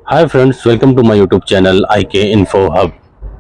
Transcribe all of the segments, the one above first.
Hi friends, welcome to my YouTube channel IK info hub.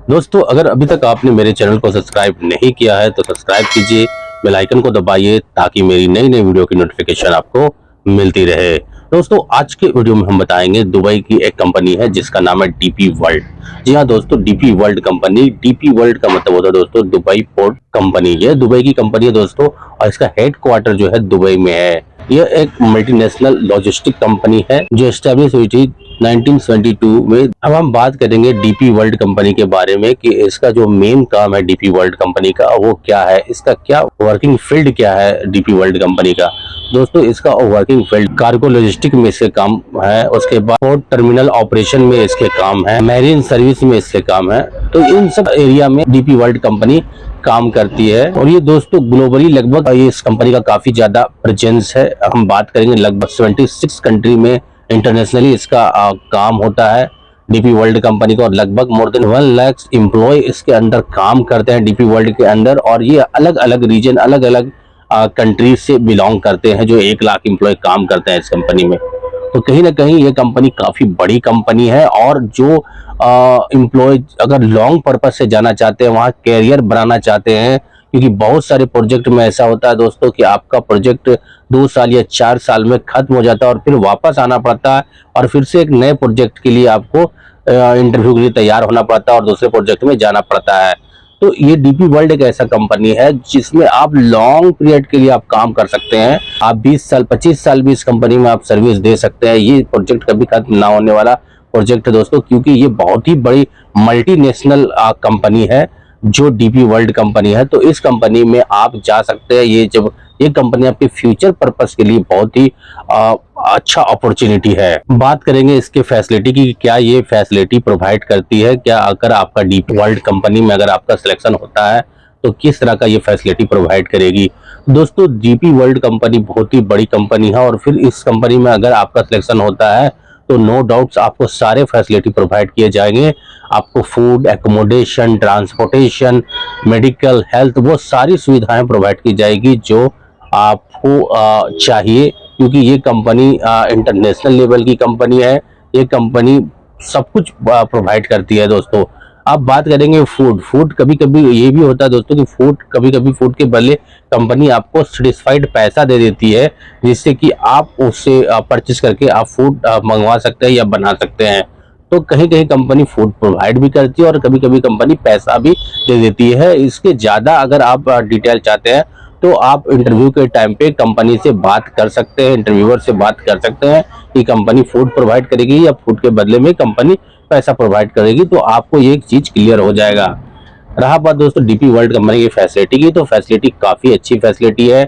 दोस्तों, अगर अभी तक आपने मेरे चैनल को सब्सक्राइब नहीं किया है तो सब्सक्राइब कीजिए, बेल आइकन को दबाइए ताकि मेरी नई नई वीडियो की नोटिफिकेशन आपको मिलती रहे। दोस्तों, आज के वीडियो में हम बताएंगे दुबई की एक कंपनी है जिसका नाम है DP वर्ल्ड। जी हाँ दोस्तों, DP world company. DP world का मतलब होता है दोस्तों दुबई पोर्ट कंपनी। यह दुबई की कंपनी है दोस्तों, और इसका हेडक्वार्टर जो है दुबई में है। यह एक मल्टीनेशनल लॉजिस्टिक कंपनी है जो एस्टेब्लिश हुई थी 1972 में। अब हम बात करेंगे DP वर्ल्ड कंपनी के बारे में कि इसका जो मेन काम है DP वर्ल्ड कंपनी का वो क्या है, इसका क्या वर्किंग फील्ड क्या है DP वर्ल्ड कंपनी का। दोस्तों, इसका वर्किंग फील्ड कार्गो लॉजिस्टिक में इसके काम है, उसके बाद पोर्ट टर्मिनल ऑपरेशन में इसके काम है, मैरीन सर्विस में इसके काम है। तो इन सब एरिया में DP वर्ल्ड कंपनी काम करती है। और ये दोस्तों ग्लोबली लगभग इस कंपनी का काफी ज्यादा प्रेजेंस है। हम बात करेंगे लगभग 76 कंट्री में इंटरनेशनली इसका काम होता है DP वर्ल्ड कंपनी को। और लगभग मोर देन 1 लाख एम्प्लॉय इसके अंदर काम करते हैं DP वर्ल्ड के अंदर। और ये अलग अलग रीजन, अलग अलग कंट्रीज से बिलोंग करते हैं, जो 1 लाख एम्प्लॉय काम करते हैं इस कंपनी में। तो कहीं ना कहीं ये कंपनी काफी बड़ी कंपनी है। और जो एम्प्लॉय अगर लॉन्ग पर्पज से जाना चाहते हैं, वहाँ कैरियर बनाना चाहते हैं, क्योंकि बहुत सारे प्रोजेक्ट में ऐसा होता है दोस्तों कि आपका प्रोजेक्ट 2 साल या 4 साल में खत्म हो जाता है और फिर वापस आना पड़ता है और फिर से एक नए प्रोजेक्ट के लिए आपको इंटरव्यू के लिए तैयार होना पड़ता है और दूसरे प्रोजेक्ट में जाना पड़ता है। तो ये DP वर्ल्ड एक ऐसा कंपनी है जिसमें आप लॉन्ग पीरियड के लिए आप काम कर सकते हैं। आप 20 साल 25 साल भी इस कंपनी में आप सर्विस दे सकते हैं। ये प्रोजेक्ट कभी खत्म ना होने वाला प्रोजेक्ट है दोस्तों, क्योंकि ये बहुत ही बड़ी मल्टीनेशनल कंपनी है जो DP वर्ल्ड कंपनी है। तो इस कंपनी में आप जा सकते हैं। ये कंपनी आपके फ्यूचर पर्पस के लिए बहुत ही अच्छा अपॉर्चुनिटी है। बात करेंगे इसके फैसिलिटी की, क्या ये फैसिलिटी प्रोवाइड करती है, क्या अगर आपका DP वर्ल्ड कंपनी में अगर आपका सिलेक्शन होता है तो किस तरह का ये फैसिलिटी प्रोवाइड करेगी। दोस्तों, DP वर्ल्ड कंपनी बहुत ही बड़ी कंपनी है और फिर इस कंपनी में अगर आपका सिलेक्शन होता है तो नो डाउट्स आपको सारे फैसिलिटी प्रोवाइड किए जाएंगे। आपको food, accommodation, transportation, medical, health, वो सारी सुविधाएं प्रोवाइड की जाएगी जो आपको चाहिए, क्योंकि ये कंपनी इंटरनेशनल लेवल की कंपनी है। ये कंपनी सब कुछ प्रोवाइड करती है दोस्तों। अब बात करेंगे फूड कभी कभी ये भी होता है दोस्तों कि कभी कभी फूड के बदले कंपनी आपको सेटिस्फाइड पैसा दे देती है, जिससे कि आप उससे परचेस करके आप फूड मंगवा सकते हैं या बना सकते हैं। तो कहीं कहीं कंपनी फूड प्रोवाइड भी करती है और कभी कभी कंपनी पैसा भी दे देती है। इसके ज़्यादा अगर आप डिटेल चाहते हैं तो आप इंटरव्यू के टाइम पे कंपनी से बात कर सकते हैं, इंटरव्यूअर से बात कर सकते हैं कि कंपनी फूड प्रोवाइड करेगी या फूड के बदले में कंपनी पैसा प्रोवाइड करेगी। तो आपको ये एक चीज क्लियर हो जाएगा। रहा बात दोस्तों DP वर्ल्ड कंपनी की फैसिलिटी की, तो फैसिलिटी काफी अच्छी फैसिलिटी है।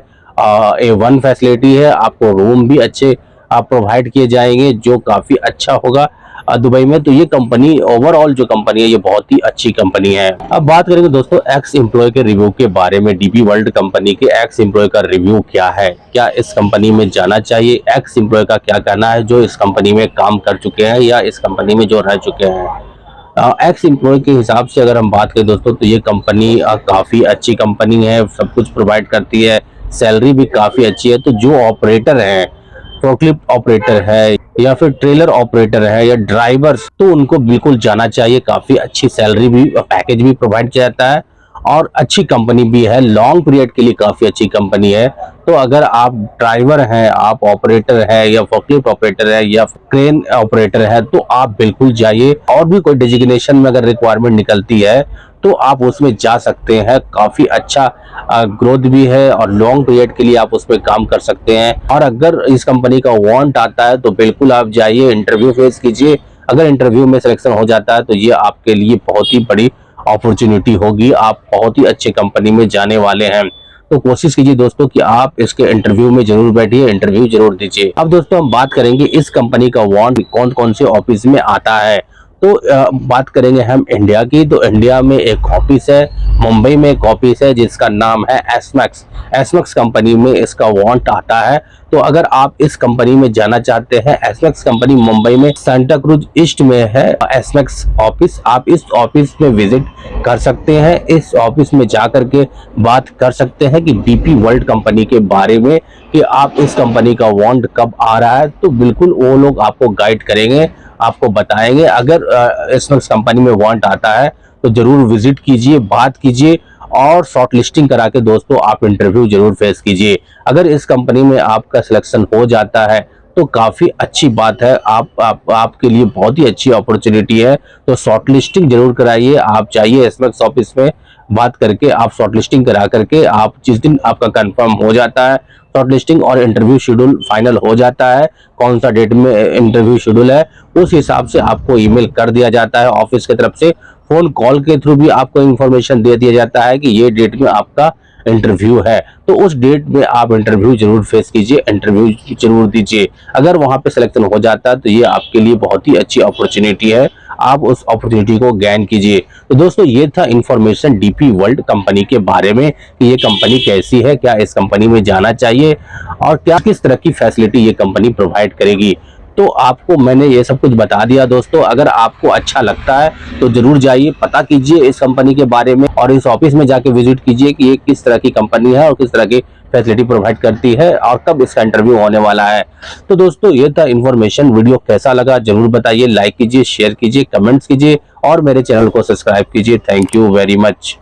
A1 फैसिलिटी है। आपको रूम भी अच्छे आप प्रोवाइड किए जाएंगे जो काफी अच्छा होगा दुबई में। तो ये कंपनी ओवरऑल जो कंपनी है ये बहुत ही अच्छी कंपनी है। अब बात करेंगे दोस्तों एक्स एम्प्लॉय के रिव्यू के बारे में। DP वर्ल्ड कंपनी के एक्स एम्प्लॉय का रिव्यू क्या है, क्या इस कंपनी में जाना चाहिए, एक्स एम्प्लॉय का क्या कहना है जो इस कंपनी में काम कर चुके हैं या इस कंपनी में जो रह चुके हैं। एक्स एम्प्लॉय के हिसाब से अगर हम बात करें दोस्तों तो ये कंपनी काफी अच्छी कंपनी है, सब कुछ प्रोवाइड करती है, सैलरी भी काफी अच्छी है। तो जो ऑपरेटर है, फोर्कलिफ्ट ऑपरेटर है या फिर ट्रेलर ऑपरेटर है या ड्राइवर्स, तो उनको बिल्कुल जाना चाहिए। काफी अच्छी सैलरी भी, पैकेज भी प्रोवाइड किया जाता है और अच्छी कंपनी भी है, लॉन्ग पीरियड के लिए काफी अच्छी कंपनी है। तो अगर आप ड्राइवर हैं, आप ऑपरेटर है या फोर्कलिफ्ट ऑपरेटर है या क्रेन ऑपरेटर है तो आप बिल्कुल जाइए। और भी कोई डेजिग्नेशन में अगर रिक्वायरमेंट निकलती है तो आप उसमें जा सकते हैं। काफी अच्छा ग्रोथ भी है और लॉन्ग पीरियड के लिए आप उसमें काम कर सकते हैं। और अगर इस कंपनी का वांट आता है तो बिल्कुल आप जाइए, इंटरव्यू फेस कीजिए। अगर इंटरव्यू में सिलेक्शन हो जाता है तो ये आपके लिए बहुत ही बड़ी अपॉर्चुनिटी होगी, आप बहुत ही अच्छे कंपनी में जाने वाले हैं। तो कोशिश कीजिए दोस्तों कि आप इसके इंटरव्यू में जरूर बैठिए, इंटरव्यू जरूर दीजिए। अब दोस्तों हम बात करेंगे इस कंपनी का वांट कौन कौन से ऑफिस में आता है। तो बात करेंगे हम इंडिया की, तो इंडिया में एक ऑफिस है, मुंबई में एक ऑफिस है जिसका नाम है एसमैक्स कंपनी में इसका वांट आता है। तो अगर आप इस कंपनी में जाना चाहते हैं, एसमैक्स कंपनी मुंबई में सांता क्रूज ईस्ट में है एसमैक्स ऑफिस। आप इस ऑफिस में विजिट कर सकते हैं, इस ऑफिस में जा करके बात कर सकते हैं कि DP वर्ल्ड कंपनी के बारे में, कि आप इस कंपनी का वांट कब आ रहा है। तो बिल्कुल वो लोग आपको गाइड करेंगे आपको बताएंगे। अगर इस वक्त कंपनी में वांट आता है तो जरूर विजिट कीजिए, बात कीजिए और शॉर्ट लिस्टिंग करा के दोस्तों आप इंटरव्यू जरूर फेस कीजिए। अगर इस कंपनी में आपका सिलेक्शन हो जाता है तो काफी अच्छी बात है, आपके लिए बहुत ही अच्छी अपॉर्चुनिटी है। तो शॉर्ट लिस्टिंग जरूर कराइए। आप चाहिए एसमेक्स ऑफिस में बात करके आप शॉर्ट लिस्टिंग करा करके, आप जिस दिन आपका कंफर्म हो जाता है शॉर्ट लिस्टिंग और इंटरव्यू शेड्यूल फाइनल हो जाता है, कौन सा डेट में इंटरव्यू शेड्यूल है, उस हिसाब से आपको ईमेल कर दिया जाता है ऑफिस की तरफ से। फोन कॉल के थ्रू भी आपको इंफॉर्मेशन दे दिया जाता है कि ये डेट में आपका इंटरव्यू है, तो उस डेट में आप इंटरव्यू जरूर फेस कीजिए, इंटरव्यू जरूर दीजिए। अगर वहां पे सिलेक्शन हो जाता है तो ये आपके लिए बहुत ही अच्छी अपॉर्चुनिटी है, आप उस अपॉर्चुनिटी को गेन कीजिए। तो दोस्तों ये था इंफॉर्मेशन डीपी वर्ल्ड कंपनी के बारे में कि ये कंपनी कैसी है, क्या इस कंपनी में जाना चाहिए और क्या किस तरह की फैसिलिटी ये कंपनी प्रोवाइड करेगी। तो आपको मैंने ये सब कुछ बता दिया दोस्तों। अगर आपको अच्छा लगता है तो जरूर जाइए, पता कीजिए इस कंपनी के बारे में और इस ऑफिस में जाके विजिट कीजिए कि ये किस तरह की कंपनी है और किस तरह की फैसिलिटी प्रोवाइड करती है और कब इसका इंटरव्यू होने वाला है। तो दोस्तों ये था इन्फॉर्मेशन। वीडियो कैसा लगा जरूर बताइए, लाइक कीजिए, शेयर कीजिए, कमेंट्स कीजिए और मेरे चैनल को सब्सक्राइब कीजिए। Thank you very much.